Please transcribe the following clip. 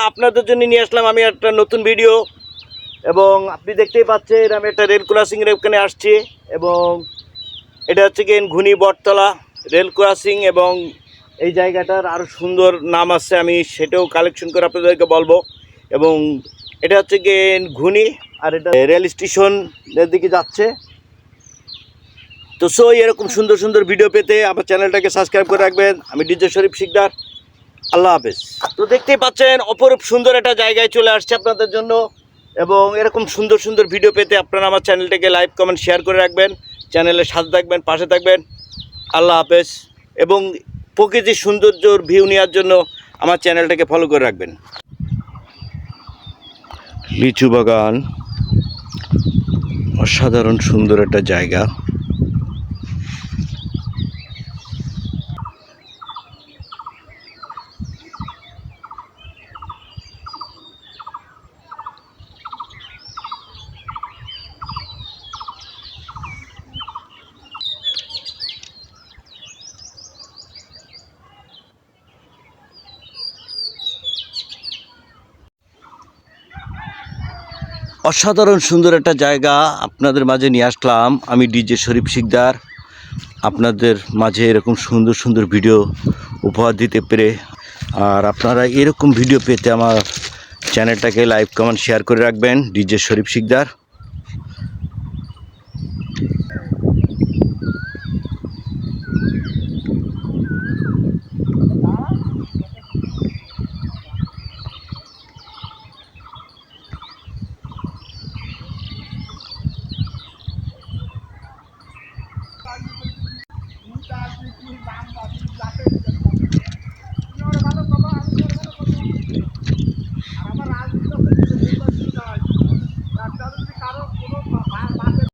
আপনাদের জন্য নিয়ে আসলাম আমি একটা নতুন ভিডিও এবং আপনি দেখতেই পাচ্ছেন আমি একটা রেল ক্রসিংয়ের ওখানে আসছি এবং এটা হচ্ছে কি ঘুনি বটতলা রেল ক্রসিং এবং এই জায়গাটার আরও সুন্দর নাম আছে আমি সেটাও কালেকশন করে আপনাদেরকে বলবো এবং এটা হচ্ছে কি ঘুনি আর এটা রেল স্টেশনের দিকে যাচ্ছে। তো এরকম সুন্দর সুন্দর ভিডিও পেতে আমার চ্যানেলটাকে সাবস্ক্রাইব করে রাখবেন। আমি ডিজে শরীফ শিকদার। আল্লাহ হাফেজ। তো দেখতেই পাচ্ছেন অপরূপ সুন্দর একটা জায়গায় চলে আসছে আপনাদের জন্য এবং এরকম সুন্দর সুন্দর ভিডিও পেতে আপনারা আমার চ্যানেলটাকে লাইক কমেন্ট শেয়ার করে রাখবেন, চ্যানেলের সাথে থাকবেন, পাশে থাকবেন। আল্লাহ হাফেজ। এবং প্রকৃতির সৌন্দর্যর ভিউ নেওয়ার জন্য আমার চ্যানেলটাকে ফলো করে রাখবেন। লিচু বাগান, অসাধারণ সুন্দর একটা জায়গা। অসাধারণ সুন্দর একটা জায়গা আপনাদের মাঝে নিয়ে আসলাম আমি ডিজে শরীফ শিকদার। আপনাদের মাঝে এরকম সুন্দর সুন্দর ভিডিও উপহার দিতে পেরে আর আপনারা এরকম ভিডিও পেতে আমার চ্যানেলটাকে লাইক কমেন্ট শেয়ার করে রাখবেন। ডিজে শরীফ শিকদার। কারো কোনো